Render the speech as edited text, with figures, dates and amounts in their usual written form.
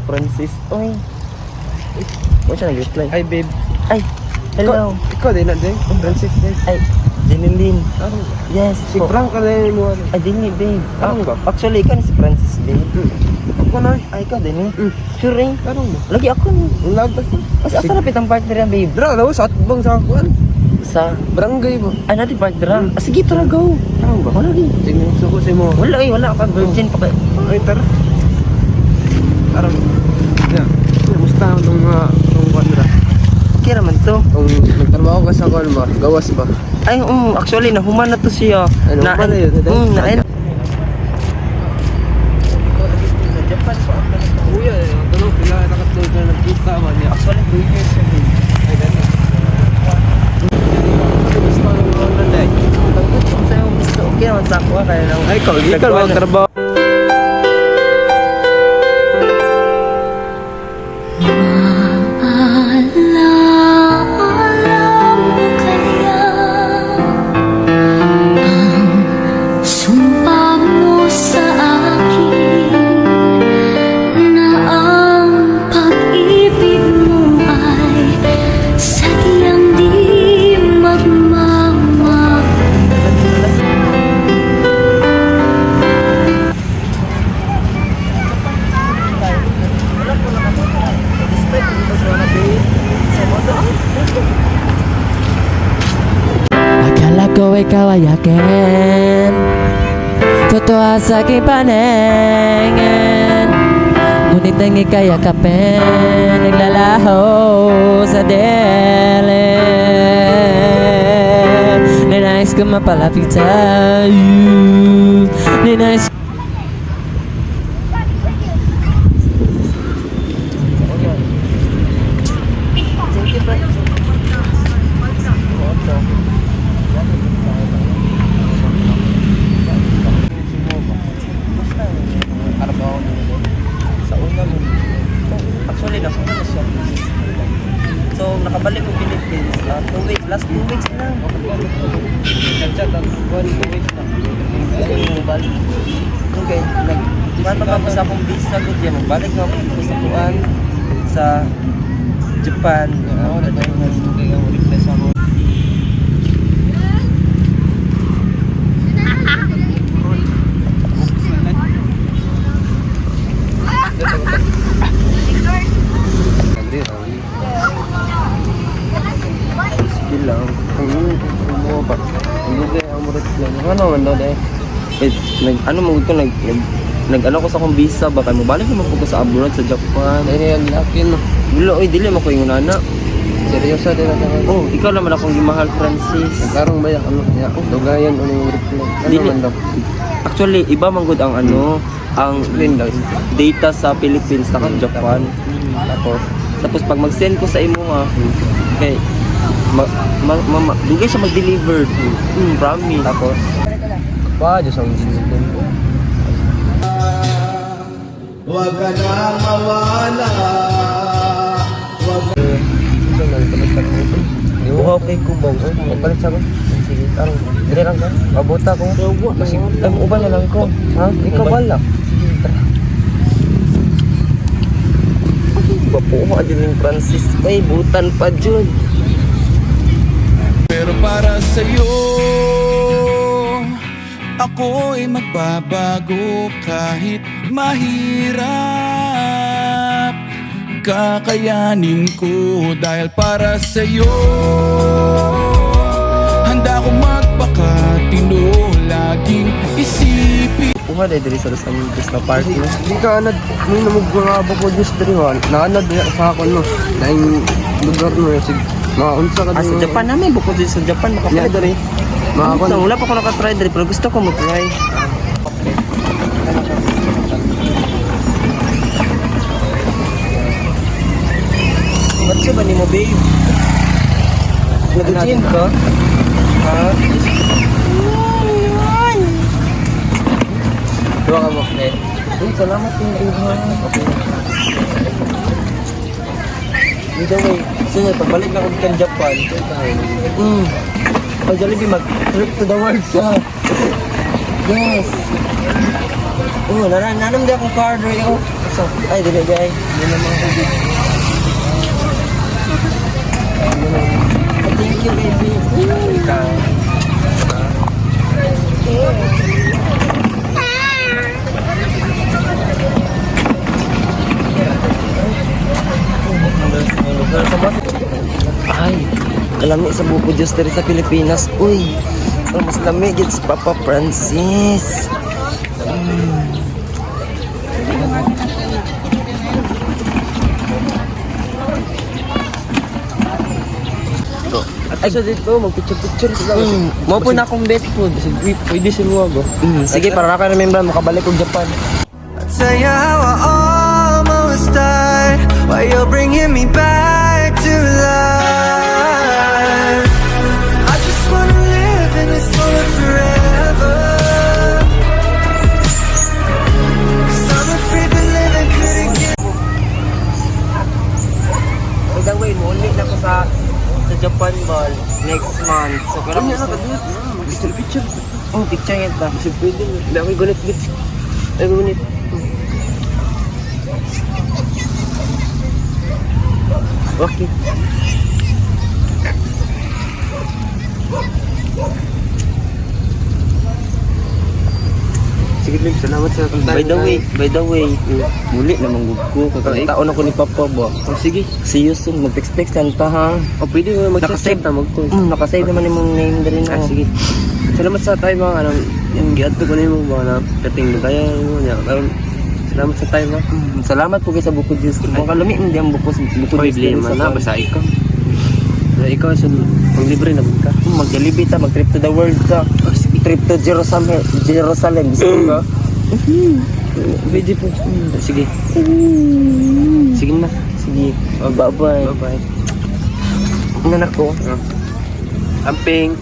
Francis. Oy. Mo siya nag-reply. Hi babe. Ay, hello. Ikaw din na din. Francis din. Ay, Jenilyn. Ano? Yes. Si Frank ka na yung mo. Ay, dini, babe. Ano ba? Actually, ikaw ni si Francis, babe. Ako na. Ay, ikaw din, Sure, eh. Ano mo? Lagi ako, ni. Ang lagtag ko. Asa rapit ang partner yan, babe? Dra, daw sa atbang sa akuan. Sa... Barangay mo. Ay, natin partner. Sige, tara, go. Ano ba? Wala, di. Sige, suko sa mo. Wala, eh. Wala ka. Virgin pa ka. Ay, tara. Tara. Yeah. Musta itong kuan dra? Okay naman to. Kung nagtrabaho ka sa kuan ba? Gawas ba? Ay, actually, nahuman na to siya. Ay, nahuman na yun, na Sa Japan pa. Kuya, tulog. Pila nakatulog na nagkita man niya. Actually, 2 years na, babe. Ay, gano'n. Gusto mo nung mga day? Kung sa'yo gusto, okay naman sa ako, kaya lang. Ay, ikaw magtrabaho. Akala ko ikaw ay akin, totoo sa aking paningin. Ngunit ang ika'y yakapin, naglalaho sa dili. Ninais ko mapalapit sa'yo, ninais Sa una mo. Actually, nasunod na siya. So, nakabalik ko Philippines. 2 weeks. Last 2 weeks na. Chat-chat ang 1 week na. Balik. Okay. Matapos akong visa ko diyan. Magbalik na ako sa Tuan. Sa Japan. Oo, nagkay ang request ako. Sige lang. Ano ba? Ang lugay ang murat lang. Ano man daw dahil? Ano mo ito? Nag-ano ko sa akong visa. Baka mabalik naman po ko sa abroad, sa Japan. Dahil yung lakin. Wala, dili mo ko yung nana. Seryoso din natin. Oh, ikaw naman akong gimahal, Francis. Nagkarong ba yan? Dugayan o yung reply? Ano Dili. man daw? Actually, iba man gud ang ang data sa Philippines sa Japan. Tapos pag mag-send ko sa imo okay, dugay siya mag-deliver. Promise. Tapos? Ba, Diyos ang ginigin ko. Huwag ka na mawala. Ito na, ito na. Buhaw kay Kubaw. Magpalit sa akin. Sige, tarong. Dire lang ka. Mabuta ko. Kasi ang uban na lang ko. Ha? Ikaw wala. Sige, tara. Bapuha din yung Francis. Ay, butan pa dyan. Pero para sa'yo, ako'y magbabago kahit mahirap. Kakayanin ko dahil para sa'yo, handa ko magpakatino, laging isipin. Buha dahil diri sa Los Angeles na party. Hindi ka anad, may namugurabo ko Diyos diri man. Naanad niya sa ako no. Na yung lugar no, sig mga unsa ka Sa Japan namin, bukod din sa Japan, Yeah, makapag diri. Mga kon. Wala pa ako nakatry diri, pero gusto ko mag-try. Ba't ka ba ni mo, babe? Nag-gym ka? Ha? Duwa ka mo. Uy, salamat yung babe ha. Okay. Dito way, sige, pagbalik na ako sa Japan. Pag Jollibee, mag-trip to the world siya. Yes. Nanam di akong card rin ako. So, ay, dili gay. Hindi naman ako dito. Thank you, baby. Ay, kalami sa buko Diyos diri sa Pilipinas. Uy, ang mas lamig it's Papa Francis. Ay, sa dito, magpicture-picture sila. Mo po na akong bet food. Sige, pwede si Luwago. Sige, para naka-remember, makabalik kong Japan. Tell you how I almost died while you're bringing me back to life. I just wanna live in this moment forever. 'Cause I'm afraid that living couldn't get. By the way, muli na ko sa Japan ball next month. So, parang gusto. Picture-picture. Oh, picture yan ba? Kasi pwede. Hindi ako gunit, git. Ay, gunit. Okay. Sige, Lim, salamat sa By the way, muli namang gugko. Kagkataon ako ni Papa ba? Oh, sige. See you soon. Mag-text-text lang ta ha. Oh, pwede mo mag-save na mag-call. Nakasave naman yung name na rin Ah, ako. sige. Salamat sa tayo mga ano, yung giadto ko na yung mga na peting mo kaya mo niya. Karon, salamat sa tayo mga. Salamat po kayo sa buko juice. Mga kalami hindi ang buko Oy, juice. blame man na, basta ikaw. Na ikaw, pang libre na ka. Mag-Jollibee ta, mag-trip to the world ta. Trip to Jerusalem. Gusto ka? Pwede po. Sige. Sige na. Sige. Bye-bye. Bye-bye. Nanak ko. Amping.